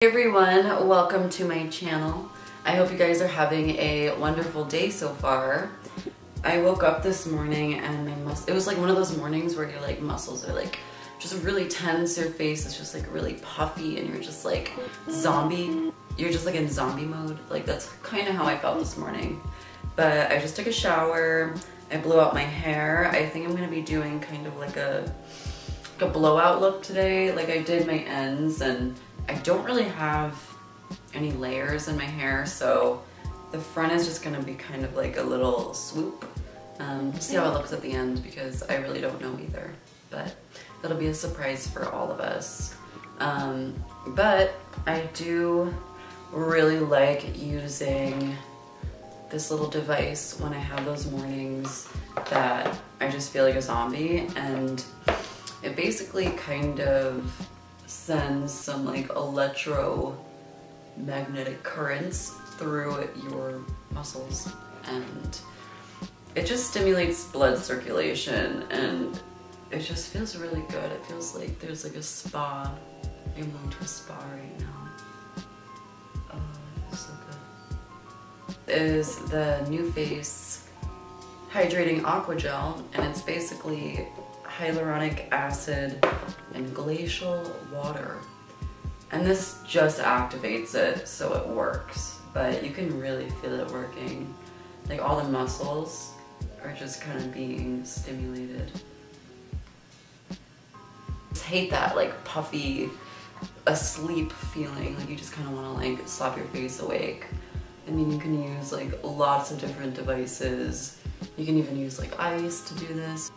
Hey everyone, welcome to my channel. I hope you guys are having a wonderful day so far. I woke up this morning and it was like one of those mornings where your like muscles are like just really tense, your face is just like really puffy and you're just like zombie. You're just like in zombie mode. Like that's kind of how I felt this morning. But I just took a shower, I blew out my hair. I think I'm gonna be doing kind of like a blowout look today. Like I did my ends and I don't really have any layers in my hair, so the front is just gonna be kind of like a little swoop. We'll see how it looks at the end because I really don't know either, but that'll be a surprise for all of us. But I do really like using this little device when I have those mornings that I just feel like a zombie, and it basically kind of sends some like electromagnetic currents through your muscles, and it just stimulates blood circulation and it just feels really good. It feels like there's like a spa. I'm going to a spa right now. Oh, it feels so good. It is the New Face Hydrating Aqua Gel, and it's basically hyaluronic acid and glacial water, and this just activates it so it works, but you can really feel it working. Like all the muscles are just kind of being stimulated. I just hate that like puffy asleep feeling, like you just kind of want to like slap your face awake. I mean, you can use like lots of different devices. You can even use like ice to do this.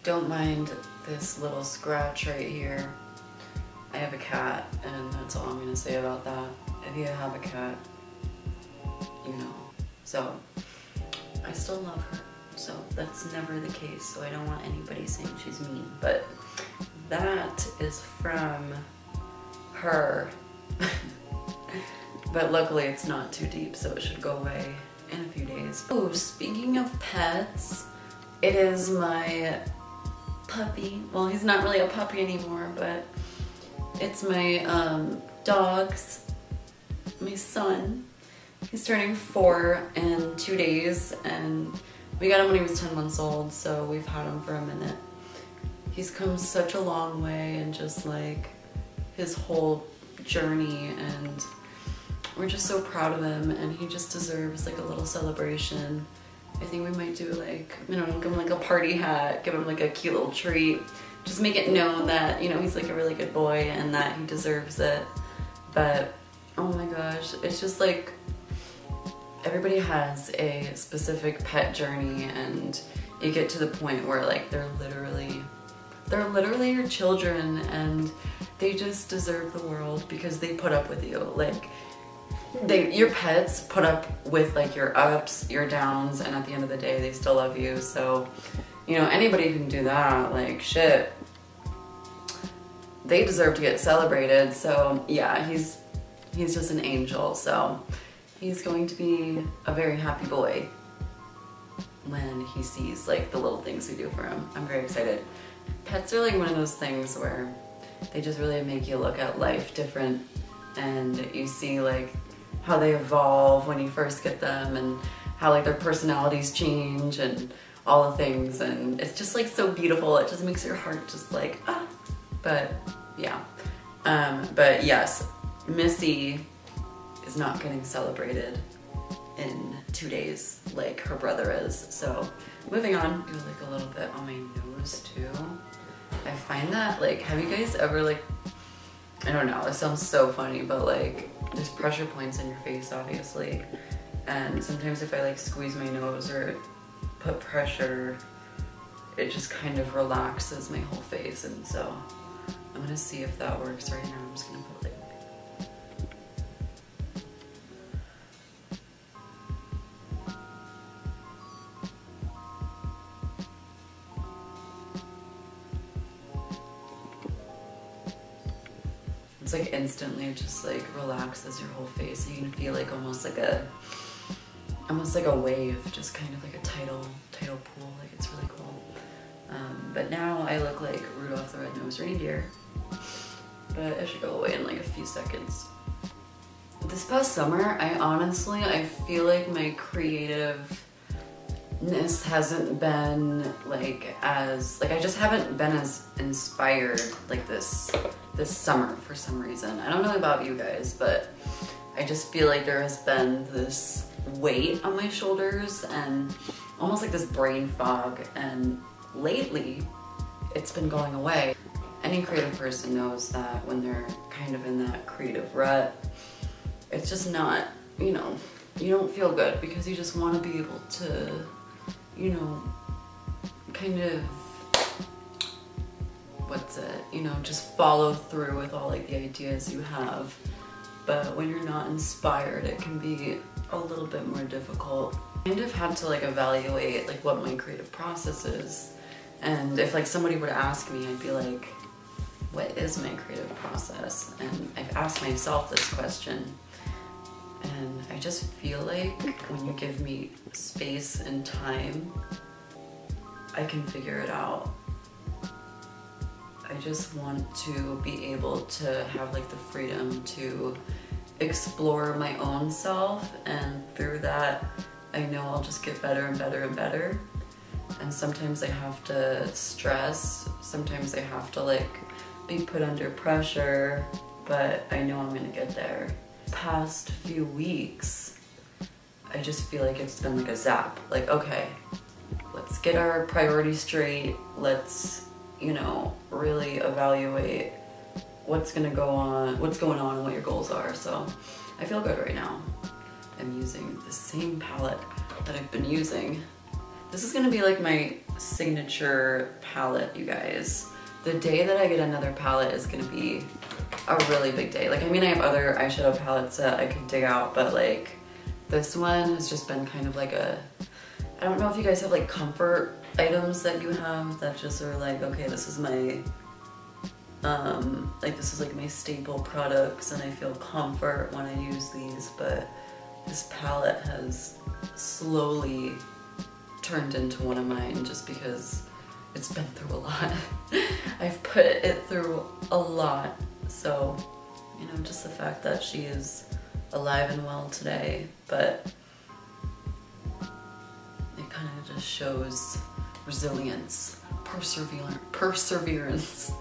Don't mind this little scratch right here. I have a cat, and that's all I'm gonna say about that. If you have a cat, you know. So, I still love her, so that's never the case, so I don't want anybody saying she's mean, but that is from her. But luckily it's not too deep, so it should go away in a few days. Oh, speaking of pets, it is my puppy. Well, he's not really a puppy anymore, but it's my dog's, my son. He's turning 4 in 2 days, and we got him when he was 10 months old, so we've had him for a minute. He's come such a long way, and just like his whole journey, and we're just so proud of him, and he just deserves like a little celebration. I think we might do like, you know, give him like a party hat, give him like a cute little treat. Just make it known that, you know, he's like a really good boy and that he deserves it. But, oh my gosh, it's just like, everybody has a specific pet journey, and you get to the point where like they're literally your children, and they just deserve the world because they put up with you. Like, your pets put up with like your ups, your downs, and at the end of the day they still love you. So, you know, anybody who can do that, like shit, they deserve to get celebrated. So yeah, he's just an angel, so he's going to be a very happy boy when he sees like the little things we do for him. I'm very excited. Pets are like one of those things where they just really make you look at life different, and you see like how they evolve when you first get them, and how like their personalities change and all the things, and it's just like so beautiful. It just makes your heart just like ah. But yeah, but yes, Missy is not getting celebrated in 2 days like her brother is. So moving on, do like a little bit on my nose too. I find that like, have you guys ever like, I don't know, it sounds so funny, but like there's pressure points in your face obviously, and sometimes if I like squeeze my nose or put pressure, it just kind of relaxes my whole face, and so I'm gonna see if that works right now. I'm just gonna put like, it's like instantly just like relaxes your whole face. You can feel like almost like a wave, just kind of like a tidal pool, like it's really cool. But now I look like Rudolph the Red-Nosed Reindeer, but it should go away in like a few seconds. This past summer, I feel like my creativeness hasn't been like as, like I just haven't been as inspired like this summer for some reason. I don't know about you guys, but I just feel like there has been this weight on my shoulders and almost like this brain fog, and lately it's been going away. Any creative person knows that when they're kind of in that creative rut, it's just not, you know, you don't feel good because you just want to be able to, you know, kind of, just follow through with all like the ideas you have. But when you're not inspired, it can be a little bit more difficult. I kind of had to like evaluate like what my creative process is. And if like somebody would ask me, I'd be like, what is my creative process? And I've asked myself this question. And I just feel like when you give me space and time, I can figure it out. I just want to be able to have like the freedom to explore my own self, and through that I know I'll just get better and better and better. And sometimes I have to stress, sometimes I have to like be put under pressure, but I know I'm gonna get there. Past few weeks, I just feel like it's been like a zap. Like, okay, let's get our priorities straight. Let's, you know, really evaluate what's going on and what your goals are. So I feel good right now. I'm using the same palette that I've been using. This is going to be like my signature palette, you guys. The day that I get another palette is going to be a really big day. Like, I mean, I have other eyeshadow palettes that I could dig out, but like this one has just been kind of like a, I don't know if you guys have like comfort items that you have that just are like, okay, this is my, this is like my staple products and I feel comfort when I use these, but this palette has slowly turned into one of mine just because it's been through a lot. I've put it through a lot. So, you know, just the fact that she is alive and well today, but it kind of just shows resilience, perseverance.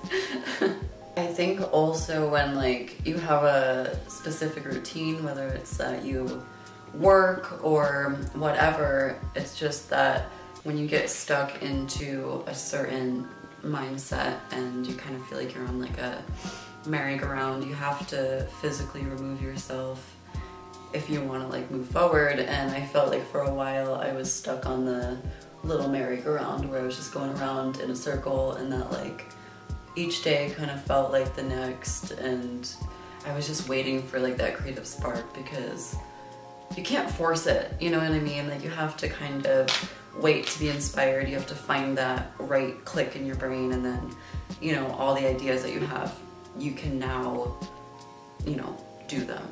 I think also when like you have a specific routine, whether it's that you work or whatever, it's just that when you get stuck into a certain mindset and you kind of feel like you're on like a merry-go-round, you have to physically remove yourself if you want to like move forward. And I felt like for a while I was stuck on the little merry-go-round where I was just going around in a circle, and that like each day kind of felt like the next, and I was just waiting for like that creative spark because you can't force it, you know what I mean? Like you have to kind of wait to be inspired. You have to find that right click in your brain, and then, you know, all the ideas that you have, you can now, you know, do them.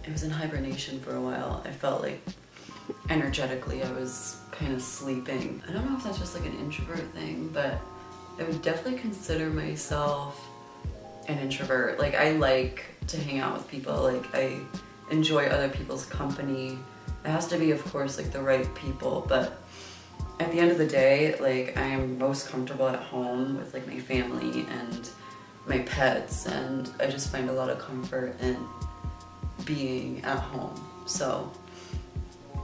I was in hibernation for a while. I felt like energetically I was kind of sleeping. I don't know if that's just like an introvert thing, but I would definitely consider myself an introvert. Like I like to hang out with people. Like I enjoy other people's company. It has to be, of course, like the right people, but at the end of the day, like I am most comfortable at home with like my family and my pets, and I just find a lot of comfort in being at home. So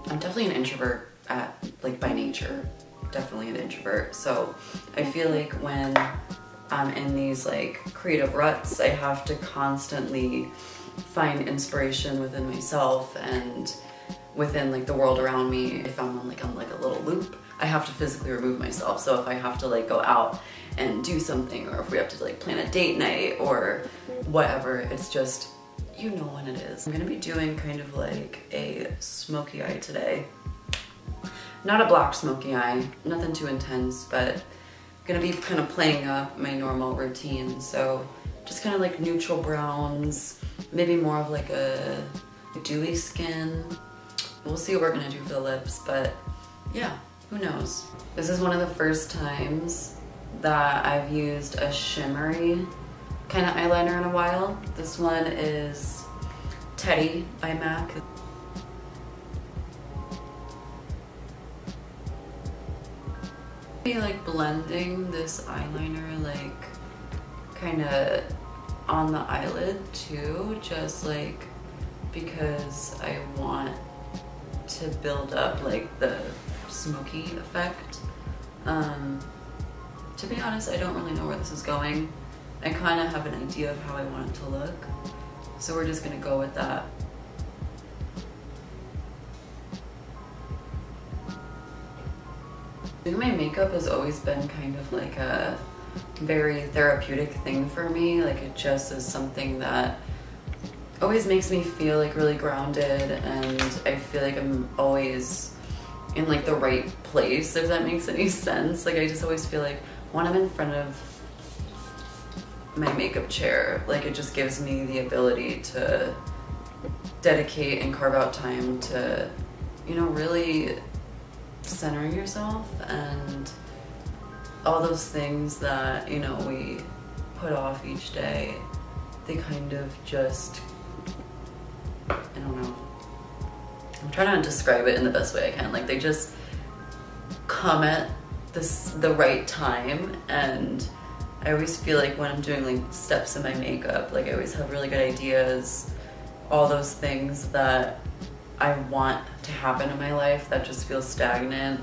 I'm definitely an introvert by nature, definitely an introvert. So I feel like when I'm in these like creative ruts, I have to constantly find inspiration within myself and within like the world around me. If I'm on like a little loop, I have to physically remove myself. So if I have to like go out and do something, or if we have to like plan a date night or whatever, it's just, you know when it is. I'm gonna be doing kind of like a smoky eye today. Not a black smoky eye, nothing too intense, but gonna be kind of playing up my normal routine. So just kind of like neutral browns, maybe more of like a dewy skin. We'll see what we're gonna do for the lips, but yeah, who knows? This is one of the first times that I've used a shimmery kind of eyeliner in a while. This one is Teddy by MAC. Like blending this eyeliner like kind of on the eyelid too, just like because I want to build up like the smoky effect. To be honest, I don't really know where this is going. I kind of have an idea of how I want it to look, so we're just gonna go with that. I think my makeup has always been kind of like a very therapeutic thing for me. Like it just is something that always makes me feel like really grounded, and I feel like I'm always in like the right place, if that makes any sense. Like I just always feel like when I'm in front of my makeup chair, like it just gives me the ability to dedicate and carve out time to, you know, really centering yourself and all those things that, you know, we put off each day. They kind of just, I don't know, I'm trying to describe it in the best way I can. Like they just come at the right time, and I always feel like when I'm doing like steps in my makeup, like I always have really good ideas, all those things that I want to happen in my life that just feel stagnant.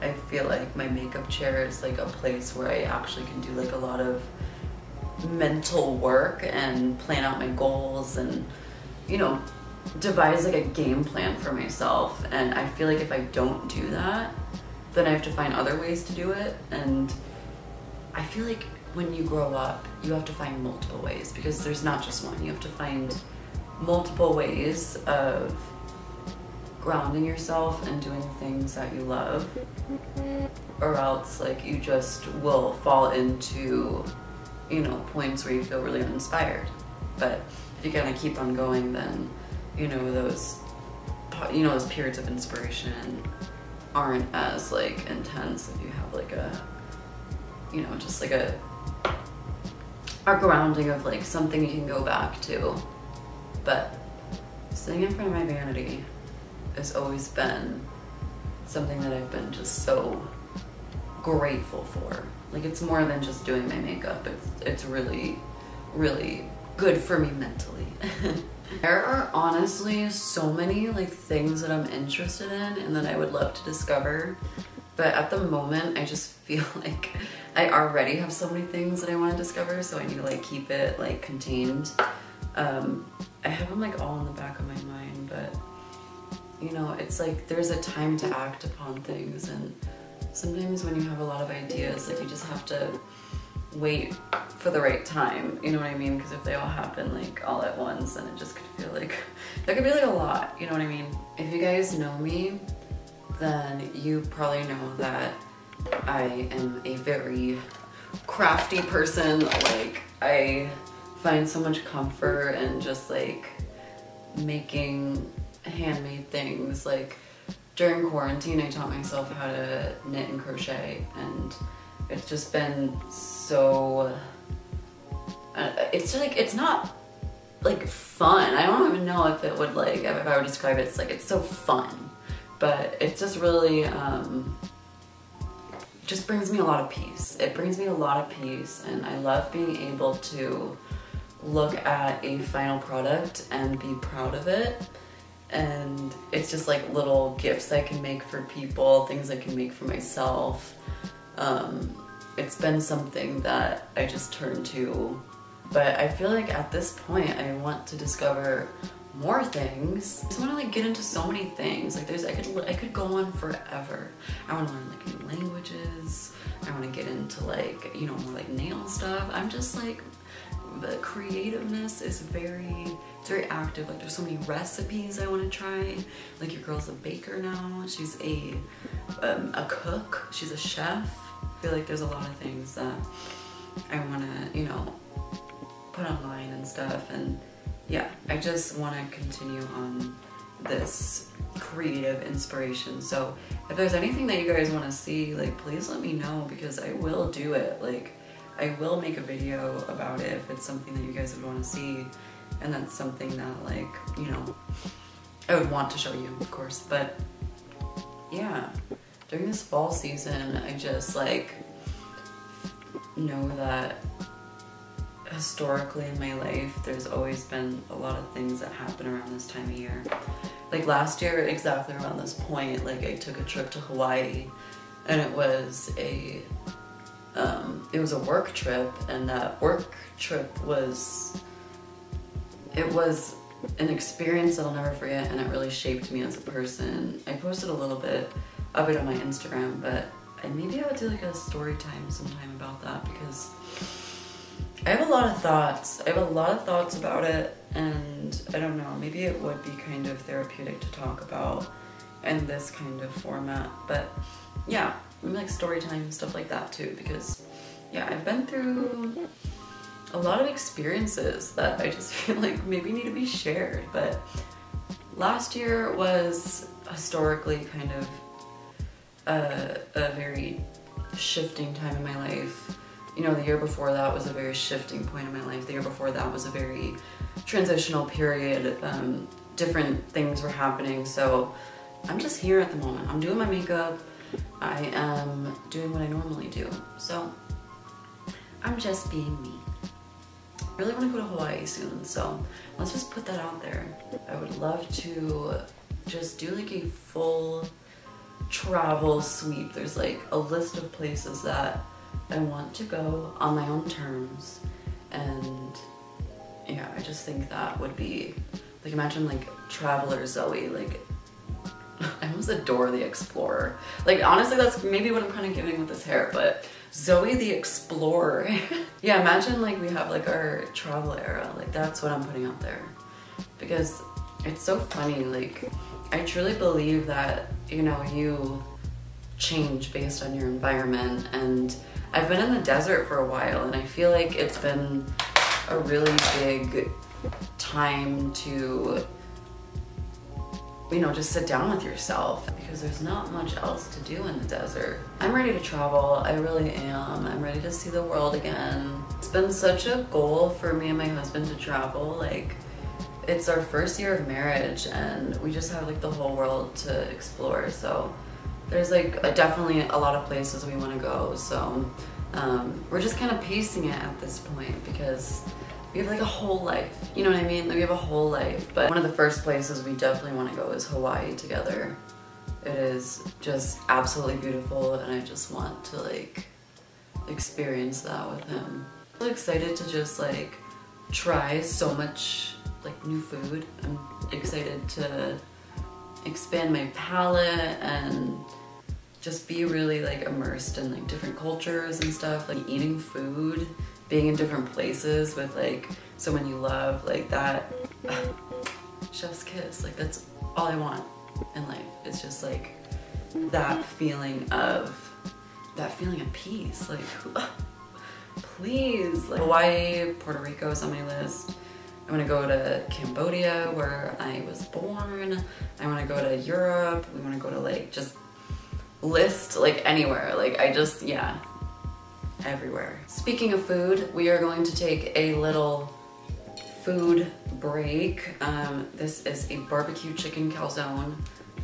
I feel like my makeup chair is like a place where I actually can do like a lot of mental work and plan out my goals and, you know, devise like a game plan for myself. And I feel like if I don't do that, then I have to find other ways to do it. And I feel like when you grow up, you have to find multiple ways, because there's not just one. You have to find multiple ways of grounding yourself and doing things that you love, or else like you just will fall into, you know, points where you feel really uninspired. But if you kind of keep on going, then you know those periods of inspiration aren't as like intense if you have like a, you know, just like a grounding of like something you can go back to. But sitting in front of my vanity has always been something that I've been just so grateful for. Like it's more than just doing my makeup. It's really, really good for me mentally. There are honestly so many like things that I'm interested in and that I would love to discover. But at the moment, I just feel like I already have so many things that I want to discover, so I need to like keep it like contained. I have them like all in the back of my mind, but you know, it's like there's a time to act upon things, and sometimes when you have a lot of ideas, like you just have to wait for the right time, you know what I mean? Because if they all happen like all at once, then it just could feel like, that could be like a lot, you know what I mean? If you guys know me, then you probably know that I am a very crafty person. Like I find so much comfort in just like making handmade things. Like during quarantine, I taught myself how to knit and crochet, and it's just been so, it's like, it's not like fun. I don't even know if it would like, if I would describe it, it's like, it's so fun, but it just really, just brings me a lot of peace. It brings me a lot of peace, and I love being able to look at a final product and be proud of it. And it's just like little gifts I can make for people, things I can make for myself. It's been something that I just turn to, but I feel like at this point I want to discover more things. I just want to like get into so many things. Like I could go on forever. I want to learn like new languages. I want to get into like, you know, more like nail stuff. I'm just like, the creativeness is very active. Like there's so many recipes I want to try. Like your girl's a baker now. She's a cook. She's a chef. I feel like there's a lot of things that I want to, you know, put online and stuff. And yeah, I just want to continue on this creative inspiration. So if there's anything that you guys want to see, like, please let me know, because I will do it. Like, I will make a video about it if it's something that you guys would want to see, and that's something that, like, you know, I would want to show you, of course. But yeah, during this fall season, I just like know that historically in my life, there's always been a lot of things that happen around this time of year. Like last year, exactly around this point, like I took a trip to Hawaii, and it was a work trip, and that work trip was an experience that I'll never forget, and it really shaped me as a person. I posted a little bit of it on my Instagram, but maybe I would do like a story time sometime about that, because I have a lot of thoughts. I have a lot of thoughts about it, and I don't know, maybe it would be kind of therapeutic to talk about in this kind of format. But yeah, maybe like story time, stuff like that too, because yeah, I've been through a lot of experiences that I just feel like maybe need to be shared. But last year was historically kind of a very shifting time in my life. You know, the year before that was a very shifting point in my life. The year before that was a very transitional period. Different things were happening. So I'm just here at the moment. I'm doing my makeup. I am doing what I normally do. So I'm just being me. I really want to go to Hawaii soon, so let's just put that out there. I would love to just do like a full travel sweep. There's like a list of places that I want to go on my own terms, and yeah, I just think that would be like, imagine like Traveler Zoe, like I almost adore the Explorer. Like honestly, that's maybe what I'm kind of giving with this hair, but Zoe the Explorer. Yeah, imagine like we have like our travel era, like that's what I'm putting out there, because it's so funny. Like I truly believe that, you know, you change based on your environment, and I've been in the desert for a while, and I feel like it's been a really big time to, you know, just sit down with yourself, because there's not much else to do in the desert. I'm ready to travel, I really am. I'm ready to see the world again. It's been such a goal for me and my husband to travel. Like, it's our first year of marriage, and we just have like the whole world to explore. So there's like definitely a lot of places we want to go. So we're just kind of pacing it at this point, because we have like a whole life, you know what I mean? Like, we have a whole life. But one of the first places we definitely want to go is Hawaii together. It is just absolutely beautiful, and I just want to like experience that with him. I'm really excited to just like try so much like new food. I'm excited to expand my palette and just be really like immersed in like different cultures and stuff, like eating food, being in different places with like someone you love, like that. Chef's kiss, like that's all I want in life. It's just like that feeling of peace. Like please, like Hawaii, Puerto Rico is on my list. I want to go to Cambodia, where I was born. I want to go to Europe. We want to go to like just list like anywhere. Like I just, yeah, everywhere. Speaking of food, we are going to take a little food break. This is a barbecue chicken calzone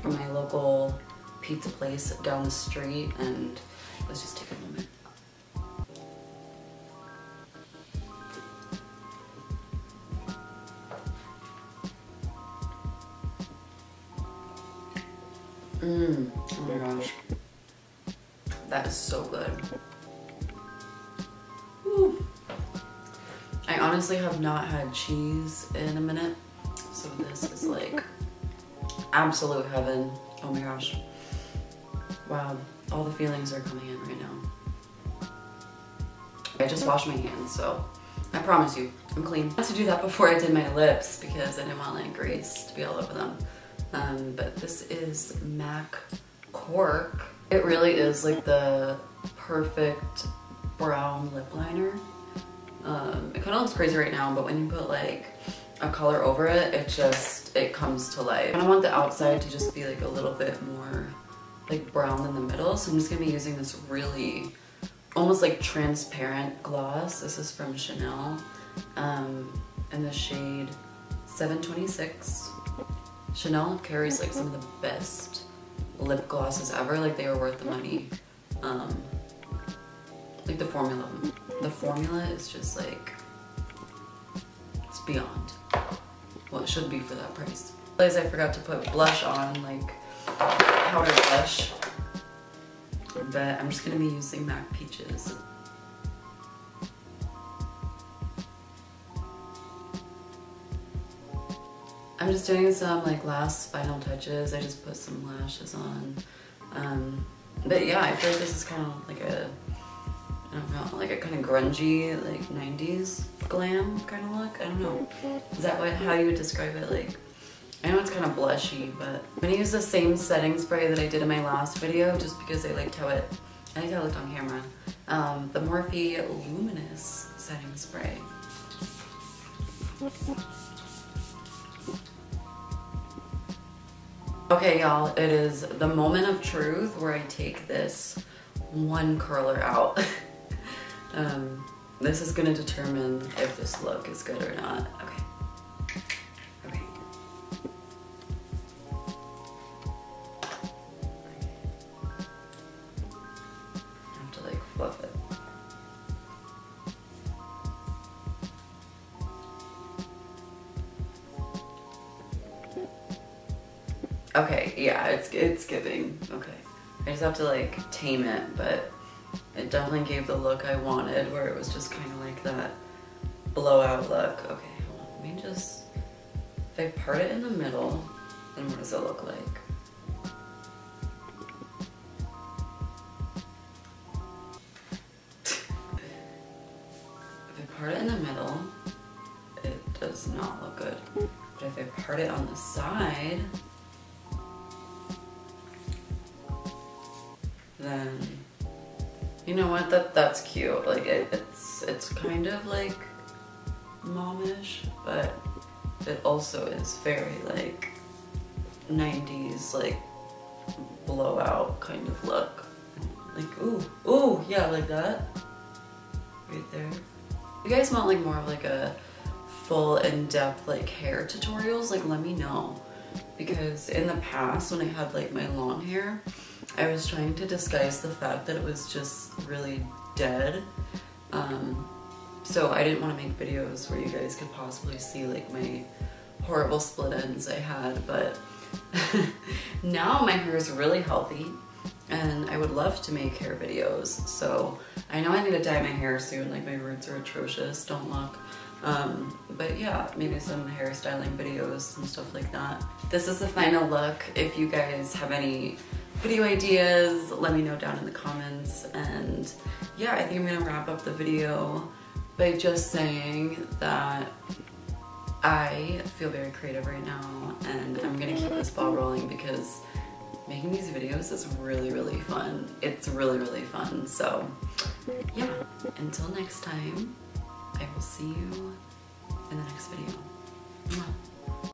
from my local pizza place down the street, and let's just take a moment. Oh my gosh, that is so good. Woo. I honestly have not had cheese in a minute, so this is like absolute heaven. Oh my gosh. Wow, all the feelings are coming in right now. I just washed my hands, so I promise you, I'm clean. I had to do that before I did my lips because I didn't want like grease to be all over them. But this is MAC Cork. It really is like the perfect brown lip liner. It kind of looks crazy right now, but when you put like a color over it, it comes to life. And I want the outside to just be like a little bit more like brown in the middle. So I'm just gonna be using this really almost like transparent gloss. This is from Chanel in the shade 726. Chanel carries like some of the best lip glosses ever. Like they are worth the money. Like the formula is just like, it's beyond what it should be for that price. I forgot to put blush on, like powder blush, but I'm just gonna be using MAC Peaches. I'm just doing some like last final touches. I just put some lashes on. But yeah, I feel like this is kind of like a, I don't know, like a kind of grungy, like 90s glam kind of look. I don't know. Is that how you would describe it? Like, I know it's kind of blushy, but I'm gonna use the same setting spray that I did in my last video just because I liked how it looked on camera. The Morphe Luminous setting spray. Okay, y'all, it is the moment of truth where I take this one curler out. This is gonna determine if this look is good or not. Okay. Okay. I have to like fluff it. Okay, yeah, it's giving. Okay. I just have to like tame it, but it definitely gave the look I wanted, where it was just kind of like that blowout look. Okay, hold on. Let me just, if I part it in the middle, then what does it look like? If I part it in the middle, it does not look good. But if I part it on the side, then you know what, that's cute. Like it's kind of like momish, but it also is very like 90s like blowout kind of look. Like ooh, yeah, like that right there. You guys want like more of like a full in-depth like hair tutorials? Like let me know, because in the past when I had like my long hair, I was trying to disguise the fact that it was just really dead. So I didn't want to make videos where you guys could possibly see like my horrible split ends I had, but now my hair is really healthy and I would love to make hair videos. So I know I need to dye my hair soon, like my roots are atrocious, don't look. But yeah, maybe some hairstyling videos and stuff like that. This is the final look. If you guys have any video ideas, let me know down in the comments. And yeah, I think I'm gonna wrap up the video by just saying that I feel very creative right now and I'm gonna keep this ball rolling because making these videos is really, really fun. It's really, really fun. So yeah, until next time, I will see you in the next video. Mwah.